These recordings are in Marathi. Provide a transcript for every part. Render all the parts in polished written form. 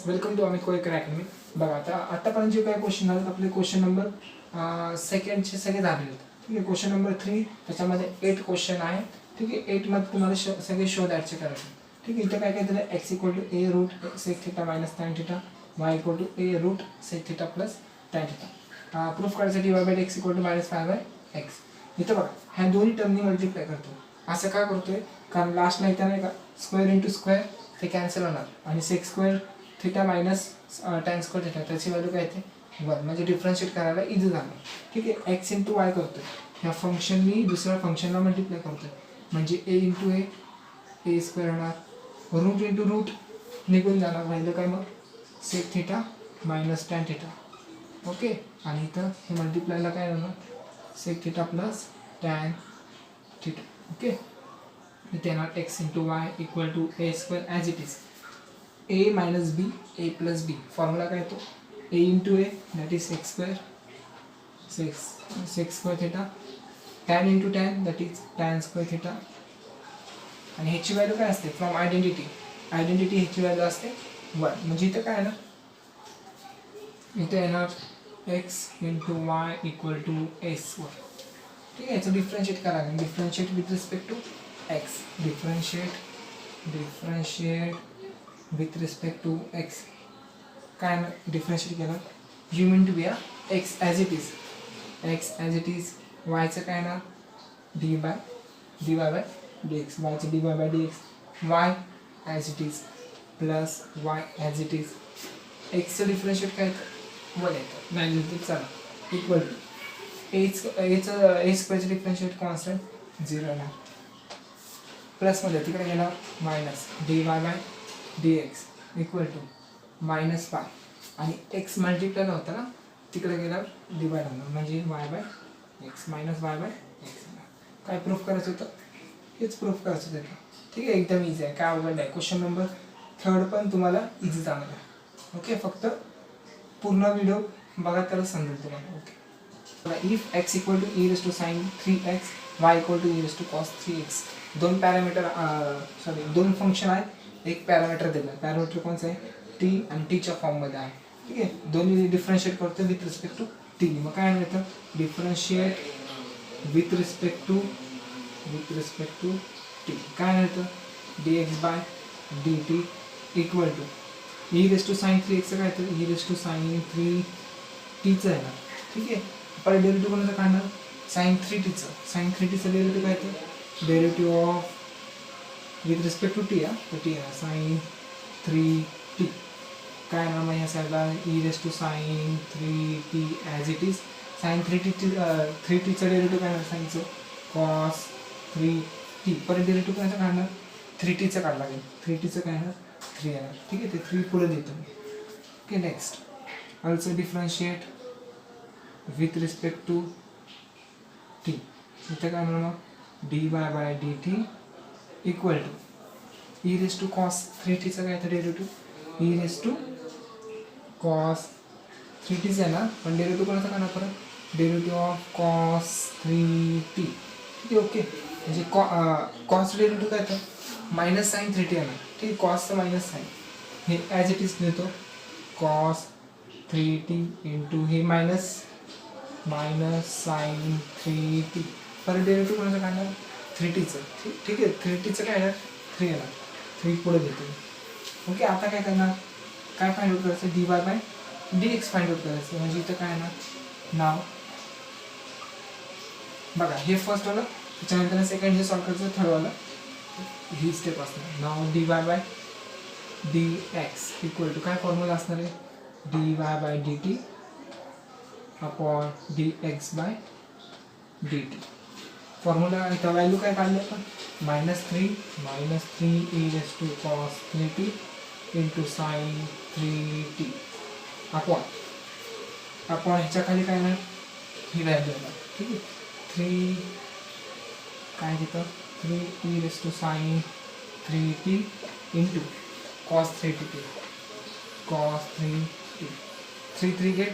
Welcome to Amit Kolekar academy. बघा आतापर्यंत जे काही क्वेश्चन आले आपले क्वेश्चन नंबर सेकंडचे सगळे झालेले आहेत. ठीक आहे. क्वेश्चन नंबर 3 त्याच्यामध्ये 8 क्वेश्चन आहे. ठीक आहे. 8 मध्ये तुम्हाला सगळे शोध ॲडचे करायचे. ठीक आहे. इथं काय काय दिलं x equal to a root sec theta minus tan theta, y equal to a root sec theta plus tan theta. Proof करायसाठी y by x equal to minus 5 by x. इथं बघा ह्या दोन्ही टर्मनी मल्टिप्लाय करतो. असं का करतोय? कारण लास्टला इथं नाही का स्क्वेअर इंटू स्क्वेअर ते कॅन्सल होणार आणि sec square theta minus tan square theta त्याची व्हॅल्यू काय येते 1, म्हणजे डिफरन्शिएट करायला इझी जाणार. ठीक आहे. x इंटू वाय करतोय, ह्या फंक्शननी दुसऱ्या फंक्शनला मल्टिप्लाय करतोय म्हणजे a इंटू ए स्क्वेअर होणार, रूट इंटू रूट निघून जाणार, राहिलं काय मग sec theta minus tan theta. Okay. आणि इथं हे मल्टिप्लायला काय होणार sec theta plus tan theta. Okay. इथे येणार x into Y equal to A square as it is a minus b a plus b. Formula काय येतो a into a that is secs square theta, tan into tan that is tan square theta. आणि ह्याची व्हॅल्यू काय असते फ्रॉम आयडेंटिटी ह्याची व्हॅल्यू असते 1. म्हणजे इथं काय येणार, इथं येणार x into Y equal to A square. ठीक आहे. याचं डिफरन्शिएट करा, differentiate with respect to x, differentiate with respect to x. काय डिफरन्शिएट केलं, you mean to be x as it is, वायचं काय ना dy बाय dx, वायचं dy by dx, y as it is plus y as it is. एक्सचं डिफरन्शिएट काय येतं 1 येतं, नाही चला इक्वल टू एचं ए स्क्वेअरचं डिफरन्शिएट कॉन्स्टंट 0 येणार, प्लसमध्ये तिकडे गेला minus dy by dx equal to minus pi, आणि x मल्टिप्लाय होता ना तिकडे गेल्यावर डिवाइड होणार म्हणजे y by x minus y by x. काय प्रूफ करायचं होतं, हेच प्रूफ करायचं होतं. ठीक आहे. एकदम इझी आहे, काय अवघड नाही. क्वेश्चन नंबर 3 पण तुम्हाला इझी जाणार आहे. ओके. फक्त पूर्ण व्हिडिओ बघा त्याला समजेल तुम्हाला. Okay. If x equal to E raise to sine 3x, y equal to E raise to cos 3x. दोन फंक्शन आहेत, एक पॅरामीटर दिलं. पॅरामीटर कोणचं आहे t आणि टीच्या फॉर्ममध्ये आहे. ठीक आहे. दोन्ही डिफरन्शिएट करतो विथ रिस्पेक्ट टू टी. मग काय मिळतं differentiate with respect to t. काय मिळतं dx by dt equal to E raise to sine 3x काय येतं ई रेस टू साईन 3tचं आहे ना. ठीक आहे. आपण डेरिव्हेटिव्ह कोणाचं काढणार साईन 3tचं डेरिव्हेटिव्ह काय येतं derivative of with respect to T. तर टी आहे साईन 3t. काय ना मग ह्या साईडला E raise to sine 3t as it is. Sine 3tचं डेरिव्हेटिव्ह काय येणार साईनचं कॉस 3t. परत डेरिव्हेटिव्ह कोणाचं काढणार 3tचं काढलं लागेल. 3tचं काय येणार 3 येणार. ठीक आहे. ते 3 पुढे देतो मी. Okay. Next also differentiate with respect to T. इथं काय म्हणणार मग dy by dt equal to E raise to cos 3tचं काय येतं derivative E raise to cos 3tचं आहे ना, पण डेरिव्हेटिव्ह कोणाचा काढणार परत डेरिव्हेटिव्ह ऑफ कॉस 3t. ठीक आहे. ओके. म्हणजे कॉस डेरिव्हेटिव्ह काय येतं मायनस साईन 3t येणार. ठीक आहे. कॉसचं मायनस साईन हे ॲज इट इज देतो कॉस 3t इंटू हे मायनस साईन 3t. परत डेरिव्हेटिव्ह कोणाचं काढणार 3tचं. ठीक आहे. 3tचं काय येणार 3 येणार, 3 पुढे देतो. ओके. आता काय करणार, काय फाइंड आउट करायचं dy by dx find out करायचं. म्हणजे इथं काय येणार नाव बघा हे फर्स्ट वाला, त्याच्यानंतर सेकंड हे सॉल्व करायचं, थर्ड वाला ही स्टेप असणार. नाव dy by dx equal to काय फॉर्म्युला असणार आहे dy by dt upon dx by dt. Formula इथं व्हॅल्यू काय काढली आपण minus 3 e raise to cos 3t into sine 3t upon ह्याच्या खाली काय येणार ही व्हॅल्यू येणार. ठीक आहे. 3 काय तिथं 3 e raise to sine 3t into cos 3t 3 get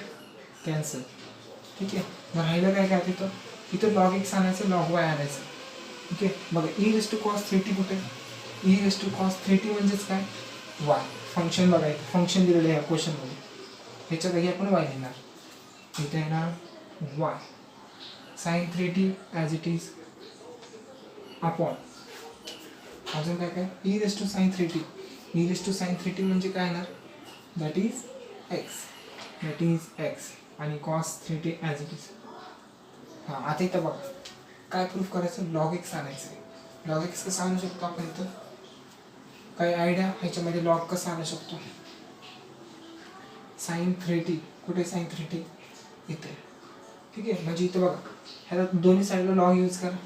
cancel. ठीक आहे. मग राहिलं काय तिथं लॉग x आणायचं लॉग y आणायचं. ठीक आहे. बघा E raise to cos 3t कुठे E raise to cos 3t म्हणजेच काय वाय. फंक्शन बघायचं, फंक्शन दिलेलं आहे या क्वेश्चनमध्ये, ह्याच्या जागी आपण वाय लिहिणार. इथे येणार y sine 3t as it is upon अजून काय काय e raise to sine 3t. E raise to sine 3t म्हणजे काय येणार, दॅट इज एक्स आणि cos 3t as it is. हां आता इथं बघा काय प्रूफ करायचं, लॉग एक्स आणायचं आहे. लॉग एक्स कसं आणू शकतो आपण इथं, काही आयडिया ह्याच्यामध्ये लॉग कसं आणू शकतो. साइन 3t कुठे, साइन 3t इथे. ठीक आहे, म्हणजे इथं बघा ह्याला दोन्ही साईडला लॉग यूज करा.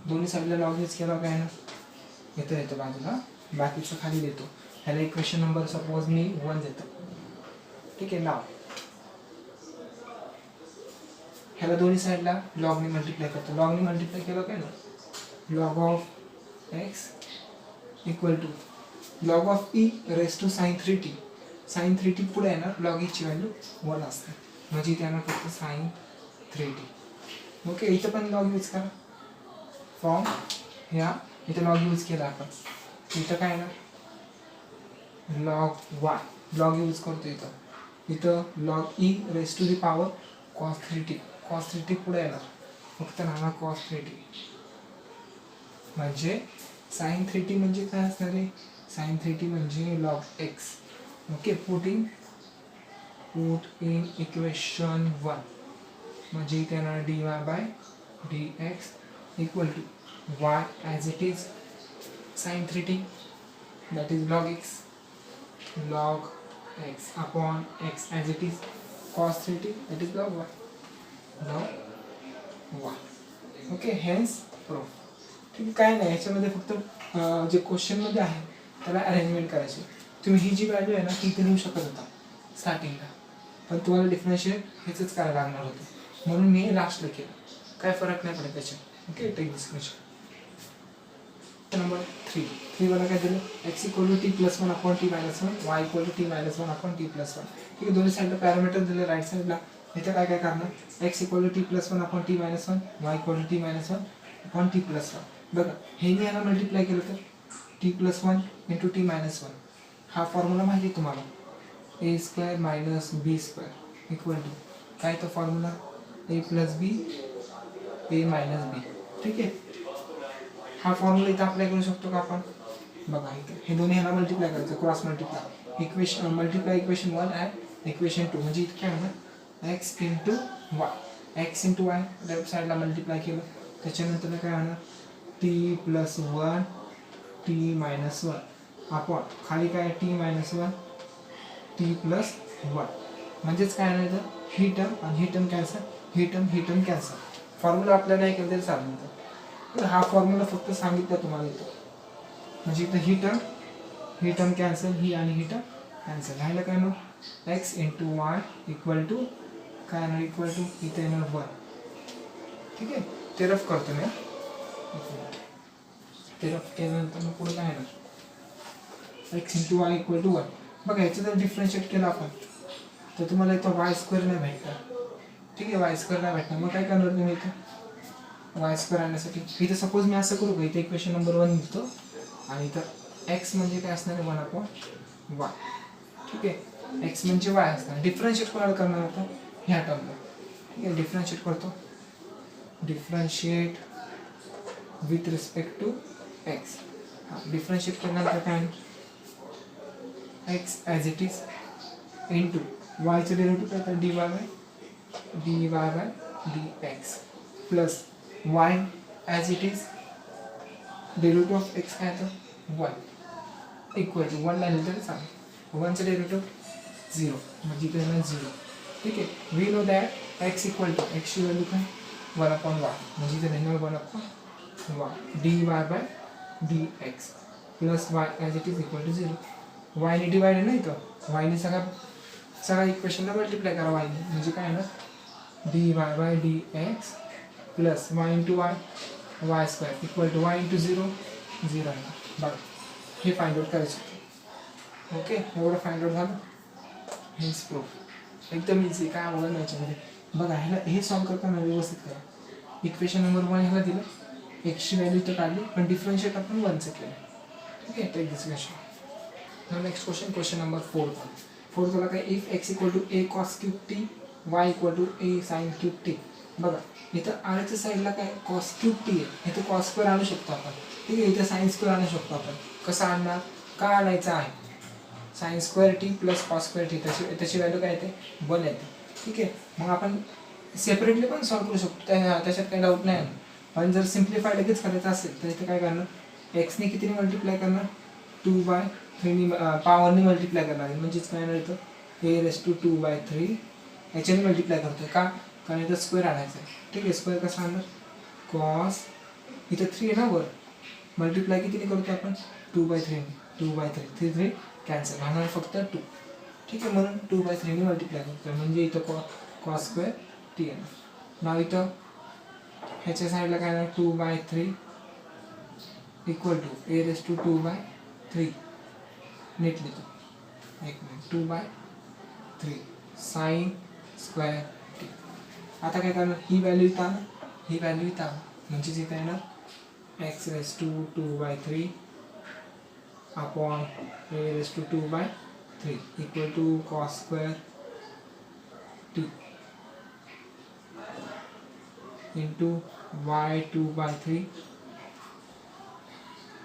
दोन्ही साईडला लॉग यूज केला काय ना, इथं येतो बाजूला, बाकीचं खाली देतो. ह्याला इक्वेशन नंबर सपोज मी 1 देतो. ठीक आहे, नाव ह्याला दोन्ही साईडला लॉगने मल्टिप्लाय करतो. लॉगने मल्टिप्लाय केलं काय ना, log of x equal to log of e raise to sine 3t. Sine 3t पुढे येणार, लॉग ईची व्हॅल्यू 1 असते, म्हणजे इथे येणार फक्त साइन 3t. ओके, इथं पण लॉग यूज करा. फ्रॉम ह्या इथं लॉग यूज केला आपण, इथं काय येणार लॉग वाय. लॉग यूज करतो इथं log e raise to the power cos 3t. Cos 3t पुढे येणार, फक्त राहणार कॉस 3t. म्हणजे साइन 3t म्हणजे काय असणार आहे, साइन 3t म्हणजे log x. Okay, put in equation 1 म्हणजे इथे येणार dy by dx equal to y as it is sine 3t that is log x upon x as it is cos 3t that is log y. Okay, hence proof. ठीक आहे, काय नाही याच्यामध्ये फक्त जे क्वेश्चनमध्ये आहे त्याला अरेंजमेंट करायची. तुम्ही ही जी व्हॅल्यू आहे ना ती इथे लिहू शकत होता स्टार्टिंगला, पण तुम्हाला डिफरन्शिएट हेच करायला लागणार होतं, म्हणून मी लास्टला केलं. काय फरक नाही पडत त्याच्यात. Okay, take this question. Number 3 वाला काय दिलं, x equal to T plus 1 upon T minus 1, y equal to T minus 1 upon T plus 1. ठीक आहे, दोन्ही साईडला पॅरामीटर दिले. राईट साईडला इथं काय काय करणार, x equal to T plus 1 upon T minus 1, y equal to T minus 1 upon T plus 1. बघा हे मी याला मल्टिप्लाय केलं तर T plus 1 into T minus 1. हा फॉर्म्युला माहिती आहे तुम्हाला, A square minus B square equal to काय तो formula, A plus B A minus B. ठीक आहे, हा फॉर्म्युला इथं अप्लाय करू शकतो का आपण. बघा इथे हे दोन्ही ह्याला मल्टिप्लाय करायचं, cross multiply. Equation multiply equation 1 and equation 2 म्हणजे इथे काय होणार, x into Y. X into Y left साईडला मल्टिप्लाय केलं, त्याच्यानंतर काय होणार T plus 1 T minus 1 upon खाली काय टी मायनस 1 टी प्लस 1. म्हणजेच काय नाही तर ही टर्म आणि ही टर्म कॅन्सल, ही टर्म कॅन्सल. फॉर्म्युला आपल्याला नाही केलं तरी चालेल. तर हा फॉर्म्युला फक्त सांगितलं तुम्हाला इथं, म्हणजे इथं ही टर्म कॅन्सल, ही आणि ही टर्म कॅन्सल. राहिलं काय मग x into Y equal to काय येणार, इक्वल टू इथे येणार 1. ठीक आहे, ते रफ करतो मी. ते रफ केल्यानंतर मग पुढे काय येणार, x into Y equal to 1. बघा याचं जर डिफरन्शिएट केलं आपण तर तुम्हाला इथं वाय स्क्वेअर नाही भेटणार. ठीक आहे, वाय स्क्वेअर नाही भेटणार. मग काय करणार तुम्ही इथं वाय स्क्वेअर आणण्यासाठी, इथं सपोज मी असं करू का, इथे इक्वेशन नंबर 1 लिहितो आणि इथं एक्स म्हणजे काय असणार आहे 1 अपॉन वाय. ठीक आहे, एक्स म्हणजे वाय असणार. डिफरन्शिएट कोणाला करणार होतं, ह्या टर्मला. ठीक आहे, डिफरन्शिएट करतो, differentiate with respect to x. हां, डिफरन्शिएट केल्यानंतर काय x as it is into वायचं डेरिव्हेटिव्ह काय तर d Y by D x plus Y as it is derivative of x काय तर 1 इक्वल टू 1 लिहिलं तरी चालेल. 1चं डेरिव्हेटिव्ह 0 म्हणजे इथे येणार 0. ठीक आहे, we know that X equal to एक्सची व्हॅल्यू काय 1 अपॉन वाय, म्हणजे इथे लिहिणार 1 upon Y D Y by D x plus Y as it is equal to 0. वायने डिवाइड आहे ना इथं, वायने सगळा इक्वेशनला मल्टिप्लाय करा वायने, म्हणजे काय ना d Y by D x plus y into y square equal to y into 0 आहे. बघा हे फाइंड आउट करायचं. ओके, एवढं फाइंड आउट झालं. हेच प्रूफ एकदम इझी, काय आवडलं नाही याच्यामध्ये. बघा ह्याला हे सॉल्व करताना व्यवस्थित करा. इक्वेशन नंबर 1 ह्याला दिलं, एक्सची व्हॅल्यू तर काढली, पण डिफरन्शिएट आपण 1चं केलं. ठीक आहे, take this question. Next question number 4 वाला काय, if x equal to a cos cube t y equal to a sine cube t. बघा इथं आरच्या साईडला काय कॉस क्यूब टी आहे, इथं कॉस स्क्वेअर आणू शकतो आपण. ठीक आहे, इथं साइन स्क्वेअर आणू शकतो आपण. कसं आणणार, काय आणायचं आहे, sign square t plus cos square t, त्याची व्हॅल्यू काय येते 1 येते. ठीक आहे, मग आपण सेपरेटली पण सॉल्व करू शकतो, त्याच्यात काही डाऊट नाही. पण जर सिम्प्लिफाय लगेच करायचं असेल तर इथे काय करणार, एक्सने कितीने मल्टिप्लाय करणार, 2/3 पॉवरने मल्टिप्लाय करणार. म्हणजेच काय येणार इथं a⁻²/3 याच्याने मल्टिप्लाय करतोय का, कारण इथं स्क्वेअर आणायचं आहे. ठीक आहे, स्क्वेअर कसं आणणार, कॉस इथं 3 आहे ना वर, मल्टिप्लाय कितीने करतो आपण 2/3 2/3 3 कॅन्सल राहणार फक्त 2. ठीक आहे, म्हणून 2/3 ने मल्टिप्लाय करतो, म्हणजे इथं कॉस स्क्वेअर टी येणार. नाव इथं ह्याच्या साईडला काय येणार 2/3 इक्वल टू a⁻²/3 नीट लिहितो, 2/3 साइन स्क्वेअर टी. आता काय करणार, ही व्हॅल्यू इथं आणा, ही व्हॅल्यू इथं आणा, म्हणजेच इथं येणार x⁻²/3 upon a⁻²/3 equal to cos square t into y2/3,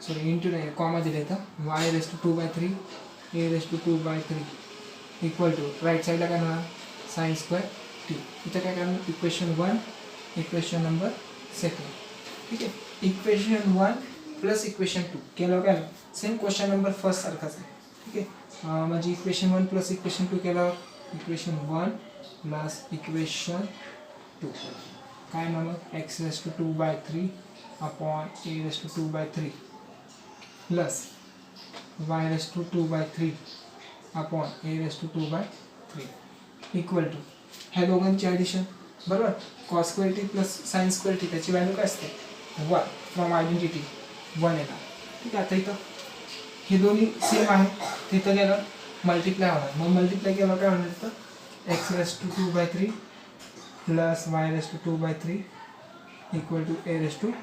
sorry into नाही कॉमा दिले तर y⁻²/3 a⁻²/3 equal to right साईडला काय होणार साइन स्क्वेअर टी. इथं काय करणार, इक्वेशन 1 इक्वेशन नंबर 2. ठीक आहे, इक्वेशन 1 प्लस इक्वेशन 2 केलं काय सेम क्वेश्चन नंबर फर्स्ट सारखाच आहे. ठीक आहे, म्हणजे इक्वेशन 1 प्लस इक्वेशन 2 केलं, इक्वेशन 1 प्लस इक्वेशन 2 काय मग x⁻²/3 upon a⁻²/3 plus y⁻²/3 upon a⁻²/3 equal to ह्या दोघांची ॲडिशन. बरोबर, cos square t plus sine square t, त्याची व्हॅल्यू काय असते 1, फ्रॉम आयडेंटिटी 1 येणार. ठीक आहे, आता इथं हे दोन्ही सेम आहे, तिथं गेलं मल्टिप्लाय होणार, मग मल्टिप्लाय केलं काय होणार तर x⁻²/3 plus y⁻²/3 equal to a⁻²/3.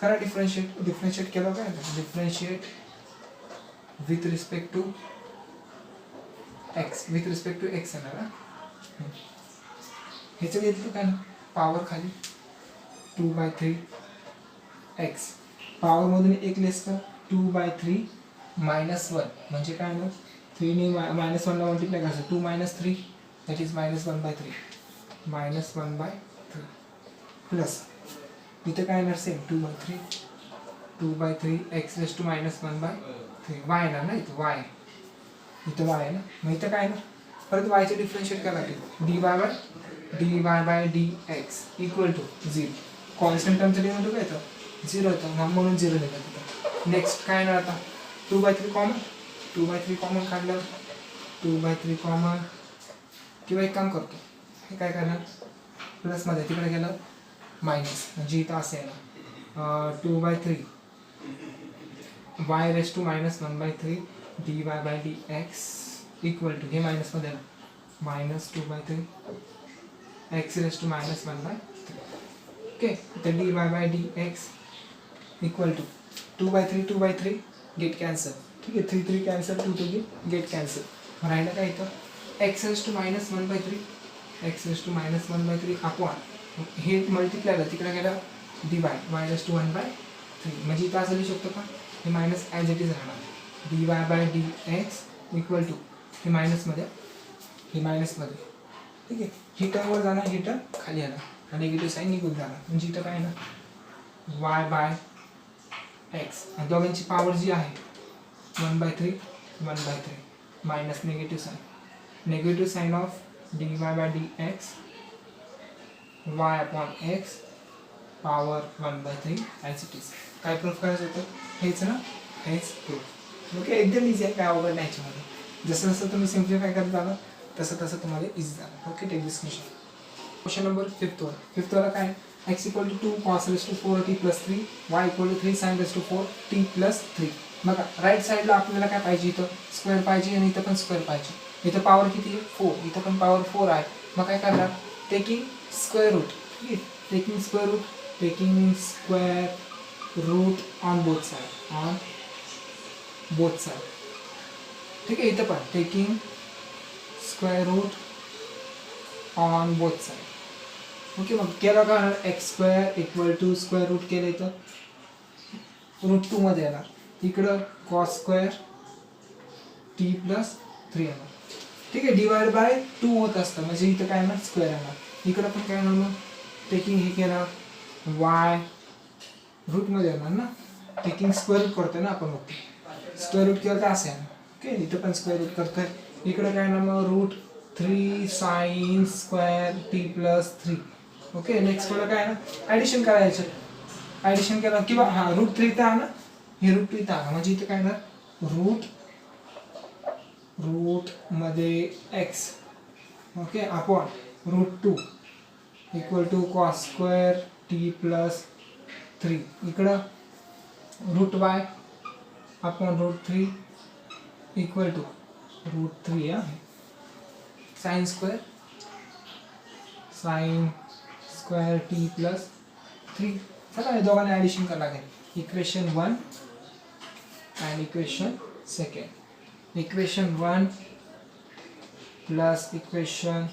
करा डिफरन्शिएट केलं काय, differentiate with respect to x येणार. ह्याचं घेतलं काय ना, पॉवर खाली 2/3 एक्स, पॉवरमधून एक लेस कर 2/3 -1 म्हणजे काय ना 3ने -1 ला मल्टिप्लाय करायचं, 2 - 3 दॅट इज -1/3 -1/3 प्लस इथं काय येणार सेम 2/3 x⁻⁻1/3 y येणार ना, इथं y इथं y आहे ना, मग इथं काय ना परत y चे डिफरन्शिएट करायला लागेल, dy/dx इक्वल टू 0. कॉन्स्टंट टर्मचं लिमिट काय येतं 0 येतं, म्हणून 0 लिहिलं तिथं. नेक्स्ट काय येणार आता 2/3 कॉमन काढलं, 2/3 कॉमन, किंवा एक काम करतो, हे काय करणार प्लसमध्ये तिकडे गेलं मायनस, म्हणजे इथं असं येणार 2/3 y⁻⁻1/3 dy/dx इक्वल टू हे मायनसमध्ये -2/3 x⁻⁻1/3. ओके, तर dy/dx equal to 2/3 gate cancel. ठीक आहे, 3 कॅन्सल, 2 गेट कॅन्सल, राहिलं काय इथं x⁻⁻1/3 अपॉन हे मल्टिप्लाय तिकडे गेलं y⁻1/3, म्हणजे इथं असं लिहू शकतो का, हे मायनस ॲज इट इज राहणार dy/dx इक्वल टू हे मायनसमध्ये. ठीक आहे, ही टर्मवर जाणार, ही टर्म खाली येणार आणि निगेटिव्ह साईन निघून जाणार, म्हणजे इथं काय ना y/x आणि दोघांची पॉवर जी आहे 1/3 minus negative sign of dy/dx y upon x power 1/3 as it is. काय प्रूफ करायचं होतं हेच ना, हेच प्रूफ. ओके, एकदम इझी आहे, काय अवघड नाही याच्यामध्ये. जसं जसं तुम्ही सिम्प्लिफाय करत जाणार तसं तुम्हाला इझी जाणार. Okay, take this question number 5 वाला काय, x equal to 2 cos⁻⁴t + 3 y equal to 3 sin⁻⁴t + 3. बघा राईट साईडला आपल्याला काय पाहिजे, इथं स्क्वेअर पाहिजे आणि इथं पण स्क्वेअर पाहिजे. इथं पॉवर किती आहे 4, इथं पण पॉवर 4 आहे. मग काय करणार, टेकिंग स्क्वेअर रूट. ठीक आहे, taking square root on both side ठीक आहे. इथं पण taking square root on both side. Okay, मग केलं का x square equal to square root केलं इथं रूट 2 मध्ये येणार. इकडं कॉस स्क्वेअर टी प्लस 3 येणार. ठीक आहे, डिवाइड बाय 2 होत असतं म्हणजे इथं काय येणार स्क्वेअर येणार. इकडं पण काय येणार टेकिंग हे केलं वाय रूटमध्ये येणार ना. टेकिंग स्क्वेअर रूट करतोय ना आपण बघतो. स्क्वेअर रूट केलं तर असं आहे. ओके, इथं पण स्क्वेअर रूट करतोय. इकडं काय ना मग root 3 sine square t plus 3. Okay, next मला काय ना ॲडिशन करायचं. ॲडिशन केलं किंवा हा रूट 3 इथं आणा, हे रूट 2 इथं आणा म्हणजे इथं काय ना रूट मध्ये x okay upon root 2 equal to cos square t plus 3. इकडं root y upon root 3 equal to root 3 आहे साइन स्क्वेअर टी प्लस 3. चला हे दोघांना ॲडिशन करावं लागेल. Equation 1 and equation 2. Equation 1 plus equation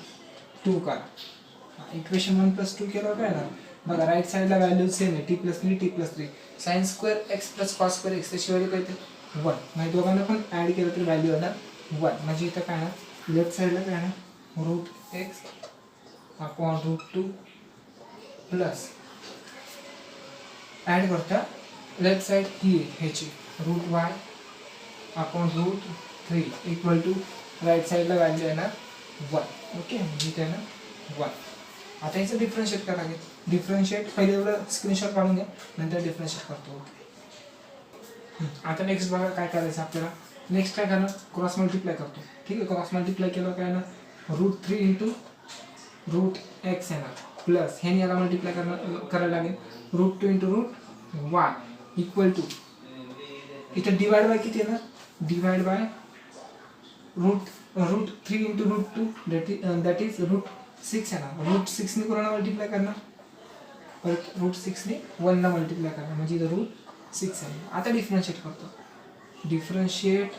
2 करा. इक्वेशन 1 प्लस 2 केलं काय ना बघा राईट साईडला व्हॅल्यू सेम आहे T plus 3 T plus 3. Sine square x plus cos square x त्याची व्हॅल्यू काय ते 1 म्हणजे दोघांना पण ॲड केलं तर व्हॅल्यू येणार 1 म्हणजे इथं काय ना लेफ्ट साईडला काय ना root x upon root 2 plus add करता लेफ्ट साईड ही आहे ह्याची root y upon root 3 equal to right साईडला व्हॅल्यू येणार 1. ओके, म्हणजे इथे येणार 1. आता याचं डिफरन्शिएट करा लागेल. डिफरन्शिएट पहिले एवढं स्क्रीनशॉट काढून घ्या नंतर डिफरन्शिएट करतो. ओके, आता नेक्स्ट बघा काय करायचं आपल्याला. नेक्स्ट काय करणार क्रॉस मल्टिप्लाय करतो. ठीक आहे, क्रॉस मल्टिप्लाय केलं काय ना रूट 3 इंटू रूट एक्स येणार प्लस ह्याने याला मल्टिप्लाय करायला लागेल root 2 into root y equal to इथं डिवाइड बाय किती येणार divide by root 3 into root 2 that is root 6 येणार. रूट 6 ने कोणाला मल्टिप्लाय करणार परत रूट 6 ने 1 ला मल्टिप्लाय करणार म्हणजे इथं रूट 6 आहे. आता डिफरन्शिएट करतो. Differentiate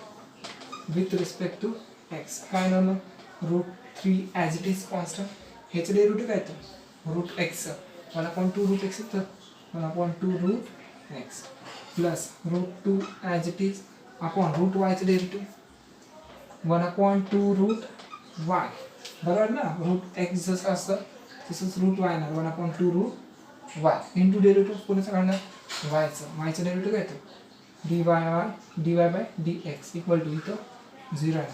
with respect to x काय ना मग root 3 as it is constant. ह्याचं डेरिव्हेटिव्ह काय येतं रूट एक्स 1/2 रूट एक्स येतं 1/2 root x plus root 2 as it is upon root वायचं डेरिव्हेटिव्ह 1/2 रूट वाय. बरोबर ना. रूट एक्स जसं असतं तसंच रूट वाय येणार 1/2 रूट वाय इंटू डेरिव्हेटिव्ह कोणाचं काढणार वायचं डेरिव्हेटिव्ह काय येतं dy by dx equal to इथं 0 आहे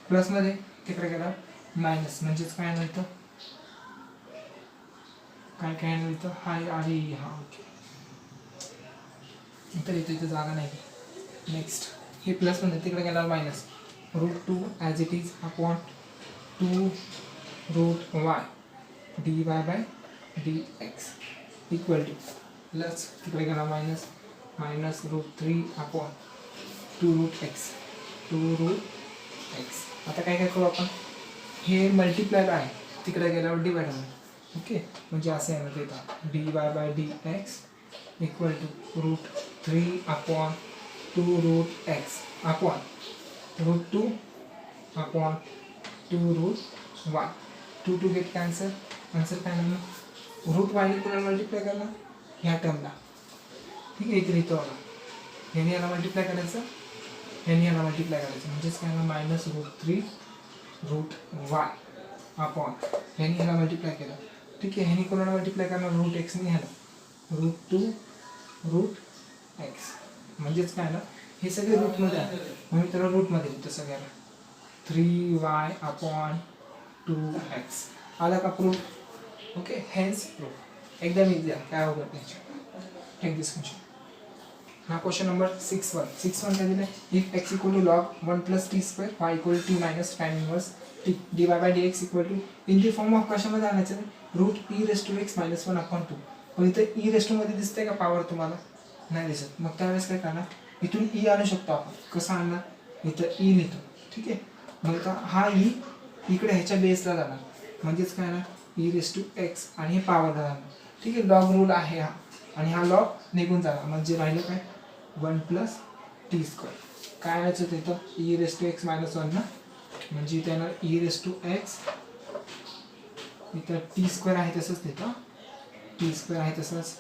प्लसमध्ये तिकडे गेला मायनस म्हणजेच काय येणार इथं काय येणार इथं हाय आधी हा. ओके, तर इथं जागा नाही. नेक्स्ट हे प्लसमध्ये तिकडे गेला minus root 2 as it is upon 2 root y dy by dx equal to plus तिकडे गेला minus root 3 upon 2 root x. आता काय करू आपण हे मल्टिप्लाय आहे तिकडे गेल्यावर डिवाइड होणार. ओके, म्हणजे असं येणार येतं dy by dx equal to root 3 upon 2 root x upon root 2 upon 2 root y. 2 get cancel. Answer काय म्हणून रूट वायने कोणाला मल्टिप्लाय करणार ह्या टर्मला. ठीक आहे, इथे इथं होणार ह्याने याला मल्टिप्लाय करायचं ह्याने याला मल्टिप्लाय करायचं म्हणजेच काय ना minus root 3 root y upon ह्याने ह्याला मल्टिप्लाय केलं. ठीक आहे, ह्याने कोणाला मल्टिप्लाय करणार रूट एक्सने ह्याला रूट 2 रूट एक्स म्हणजेच काय ना हे सगळे रूटमध्ये आहे म्हणून त्याला रूटमध्ये येतं सगळ्याला 3y अपॉन 2x. आला का प्रूफ. ओके, हेन्स प्रूफ एकदम इझी आहे काय होतं त्याची. Take this question. हा क्वेश्चन नंबर 6-1 काय दिलं if x equal to log 1 plus T square y equal to minus tan inverse t d by dx equal to in the form of कशामध्ये आणायचं root e raise to x minus 1/2. पण इथं e रेस टू मध्ये दिसतंय का पॉवर तुम्हाला नाही दिसत. मग त्यावेळेस काय करणार इथून e आणू शकतो आपण. कसं आणणार इथं e लिहितो. ठीक आहे, मग आता हा e इकडे ह्याच्या बेसला जाणार म्हणजेच काय ना e रेस टू एक्स आणि हे पॉवरला जाणार. ठीक आहे, लॉग रूल आहे हा आणि हा लॉग निघून जाणार म्हणजे राहिलं काय 1 प्लस टी स्क्वेअर. काय आणायचं तिथं e raise to x minus one ना, म्हणजे इथे येणार ई रेस टू एक्स, इथं टी स्क्वेअर आहे तसंच तिथं टी स्क्वेअर आहे तसंच,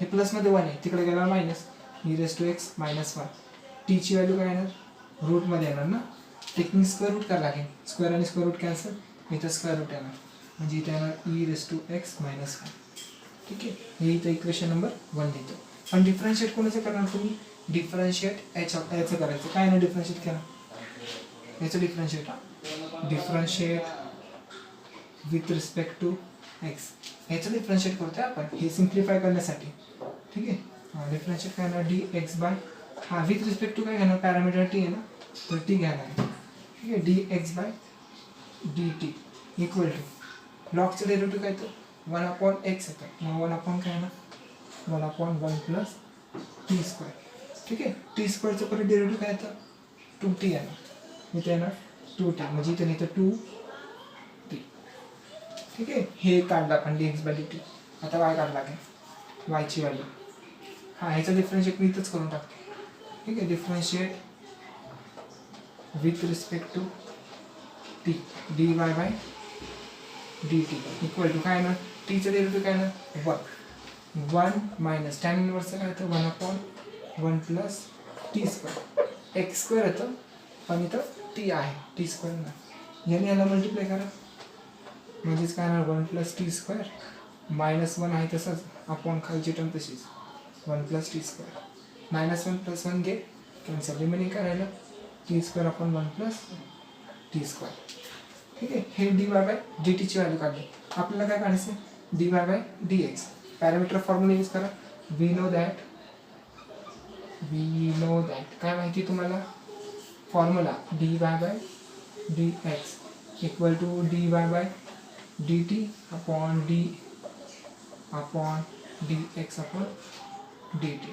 हे प्लसमध्ये वन आहे तिकडे गेला minus, E raise to x minus one, टीची व्हॅल्यू काय येणार रूटमध्ये येणार ना, टेकिंग स्क्वेअर रूट करावं लागेल, स्क्वेअर आणि स्क्वेअर रूट कॅन्सल, इथं स्क्वेअर रूट येणार म्हणजे इथे येणार E raise to x minus one. ठीक आहे, हे इथं इक्वेशन नंबर 1 लिहितो. पण डिफरन्शिएट कोणाचं करणार तुम्ही, डिफरन्शिएट याचं करायचं, काय नाही डिफरन्शिएट केलं याचं differentiate, differentiate with respect to x, याचं डिफरन्शिएट करतोय आपण हे सिम्प्लिफाय करण्यासाठी. ठीक आहे, डिफरन्शिएट करणार डी एक्स बाय, हा विथ रिस्पेक्ट टू काय घेणार पॅरामीटर टी आहे ना, तर टी घ्यायला आहे. ठीक आहे, D x by D T equal to लॉगचं डेरिव्हेटिव्ह काय तर 1/x येतं, मग 1 काय ना 1/1 प्लस टी स्क्वेअर. ठीक आहे, टी स्क्वेअरचं परत डेरिव्हेटिव्ह काय येतं 2t येणार, इथे येणार 2t म्हणजे इथे नाही तर 2t. ठीक आहे, हे काढलं आपण dx बाय dt. आता y काढला काय वायची व्हॅल्यू, हां ह्याचं डिफरन्शिएट मी इथंच करून टाकतो. ठीक आहे, differentiate with respect to t dy by dt equal to काय ना टीचं डेरिव्हेटिव्ह काय ना 1 मायनस टॅन इनव्हर्सचं काय येतं 1/1 plus T square, x square येतं पण इथं टी आहे टी स्क्वेअर ना, याने याला मल्टिप्लाय करा म्हणजेच काय ना 1 प्लस टी स्क्वेअर मायनस 1 आहे तसंच अपॉन खालची टर्म तशीच 1 प्लस टी स्क्वेअर, -1 + 1 घे कॅन्सल, रिमेनिंग करायला t square upon 1 plus T square. ठीक आहे, हे dy बाय डी टीची व्हॅल्यू काढली, आपल्याला काय काढायचं dy by D x, parameter formula use करा, वी नो दॅट काय माहिती तुम्हाला formula dy by D x equal to dy by D t upon d x upon d t.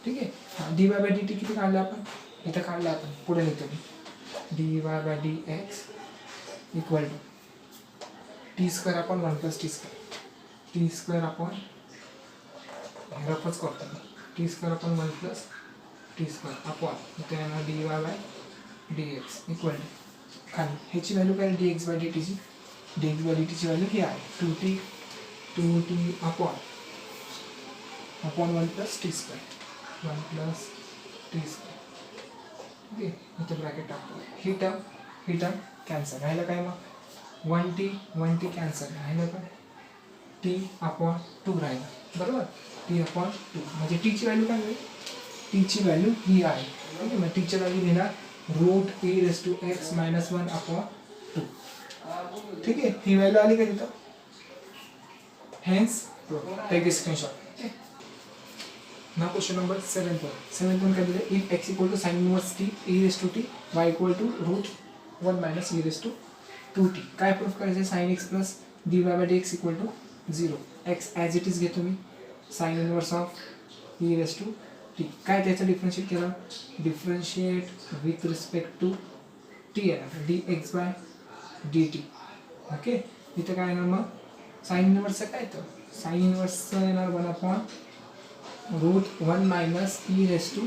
ठीक आहे, हां dy बाय डी टी किती काढलं आपण इथं काढलं आपण, पुढे लिहितो मी dy by D x equal to T square upon 1 plus T square, T square upon रफच करतो मी, T square upon 1 plus T square upon इथे येणार dy by D x equal to खाली ह्याची व्हॅल्यू काय डी एक्स बाय डी टीची, डी एक्स बाय डी टीची व्हॅल्यू ही आहे 2t upon 1 plus T square 1 plus T square. Okay, इथे ब्रॅकेट टाकतो, ही टर्म कॅन्सल राहिलं काय मग 1t कॅन्सल राहिलं काय टी अपॉन 2 राहिलं बरोबर, टी अपॉन 2 म्हणजे टीची व्हॅल्यू काय होईल, टीची व्हॅल्यू ही आहे. ठीक आहे, मग टीची व्हॅल्यू घेणार root e raise to x minus 1 upon 2. ठीक आहे, ही व्हॅल्यू आली का तिथं, hence take a screenshot. Now question number 7 काय दिलं, if x equal to sin inverse t e raised to t, y equal to root 1 minus e raised to 2t. काय प्रूफ करायचं, sin x plus dy by dx equal to 0, x as it is घेतो मी, sin inverse of e raised to t, काय त्याचं डिफरन्शिएट केलं, differentiate with respect to t येणार dx by dt. ओके, इथं काय येणार मग sin inverse काय येतं, sin inverse येणार 1/√1 minus E raise to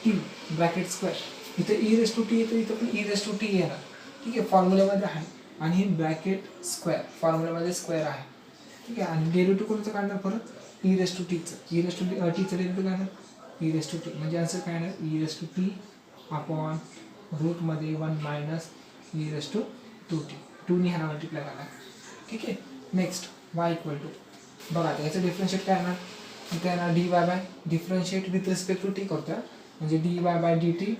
t bracket square, इथे ई रेस टू टी येतं, इथं पण ई रेस टू टी येणार. ठीक आहे, फॉर्म्युल्यामध्ये आहे आणि हे ब्रॅकेट स्क्वेअर फॉर्म्युल्यामध्ये स्क्वेअर आहे. ठीक आहे, आणि डेरिव्हेटिव्ह कोणतं काढणार परत ई रेस टू टीचं, ई रेस टू टीचं डेरिव्हेटिव्ह काढणार ई रेस टू टी, म्हणजे आन्सर काय येणार E raise to T upon रूटमध्ये 1 minus E raise to 2t, 2ने ह्याला मल्टिप्लाय करा. ठीक आहे, नेक्स्ट y इक्वल टू बघा आता याचं डिफरन्शिएट काय येणार, इथे येणार dy by differentiate with respect to t करतोय, म्हणजे dy by D T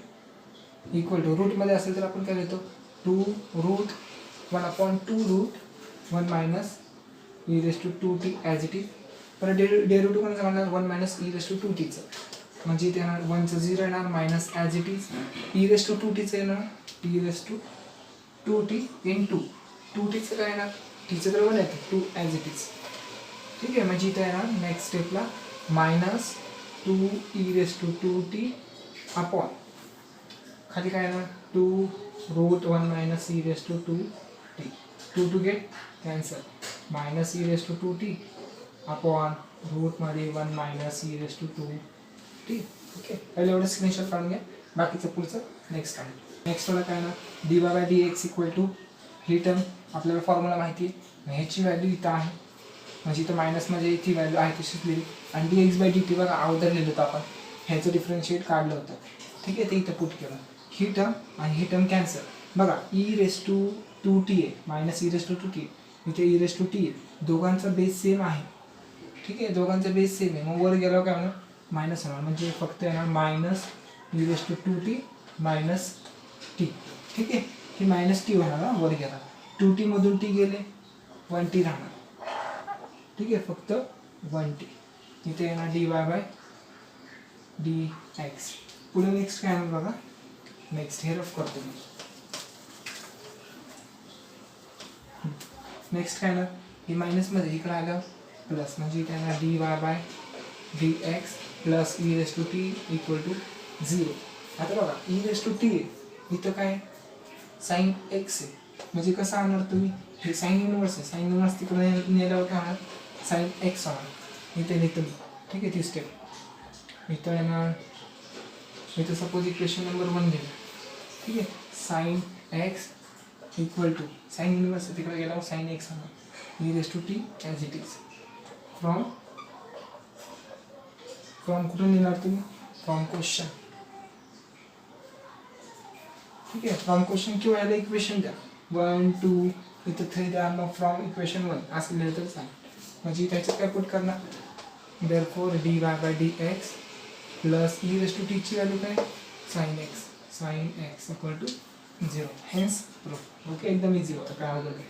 equal to रूटमध्ये असेल तर आपण काय लिहितो 1/2√1 minus E raise to 2t as it is, परत डेरिव्हेटिव्ह कोणाचं काढणार 1 मायनस ई रेस टू 2tचं, म्हणजे इथे येणार 1चं 0 येणार minus as it is e raise to 2tचं येणार E raise to 2t in 2tचं काय येणार टीचं तर 1 येतं 2 ॲज इट इज. ठीक आहे, म्हणजे इथे येणार नेक्स्ट स्टेपला minus 2 e raise to 2t upon खाली काय येणार 2√1 minus E raise to 2t, 2 get cancel minus E raise to 2t upon रूटमध्ये 1 minus E raise to 2t. Okay, पहिले एवढं स्क्रीनशॉट काढून घ्या. बाकीचं पुढचं नेक्स्ट आहे. नेक्स्ट वाला काय ना, dy by D x equal to ही टर्म आपल्याला फॉर्म्युला माहिती आहे, ह्याची व्हॅल्यू इथं आहे, म्हणजे इथं मायनसमध्ये ती व्हॅल्यू आहे तशीच लिहिली. आणि d x by D t बघा अगोदर लिहिलं होतं आपण, ह्याचं डिफरन्शिएट काढलं होतं. ठीक आहे, ते इथं पुट केलं. ही टर्म आणि ही टर्म कॅन्सल. बघा e⁻² आहे मायनस e⁻²t, इथे e⁻t आहे, दोघांचा बेस सेम आहे. ठीक आहे, दोघांचा बेस सेम आहे, मग वर गेल्यावर काय होणार मायनस होणार, म्हणजे फक्त येणार मायनस e⁻² मायनस टी. ठीक आहे, ही मायनस टी होणार ना वर गेला, 2t मधून टी गेले 1t राहणार. ठीक आहे, फक्त 1t. इथे येणार dy बाय डी एक्स. पुढे नेक्स्ट काय येणार बघा, नेक्स्ट हे रफ करतो मी. नेक्स्ट काय येणार, ही मायनसमध्ये इकडे आल्यावर प्लस, म्हणजे इथे येणार dy by D x plus e⁻t equal to 0. आता बघा e⁻t इथं काय साइन एक्स आहे, म्हणजे कसं आणणार तुम्ही, हे साइन इनवर्स आहे, साइन इनवर्स तिकडे नेल्यावर काय होणार साइन एक्स होणार. इथे लिहितो मी. ठीक आहे, ती स्टेप इथं येणार. इथं सपोज इक्वेशन नंबर 1 लिहिलं. ठीक आहे, sine x equal to sine inverse तिकडे गेल्यावर साइन एक्स होणार, e⁻t as it is. From कुठून लिहिणार तुम्ही, फ्रॉम क्वेश्चन. ठीक आहे, फ्रॉम क्वेश्चन किंवा याला इक्वेशन द्या 1 2 इथं 3 द्या, मग फ्रॉम इक्वेशन 1 असं लिहिलं तर चालेल. म्हणजे त्याच्यात काय पुट करणार, therefore dy by D x plus e⁻t ची व्हॅल्यू काय sine x equal to 0. Hence proof. Okay, एकदम इझी होतं, काय अवघड नाही.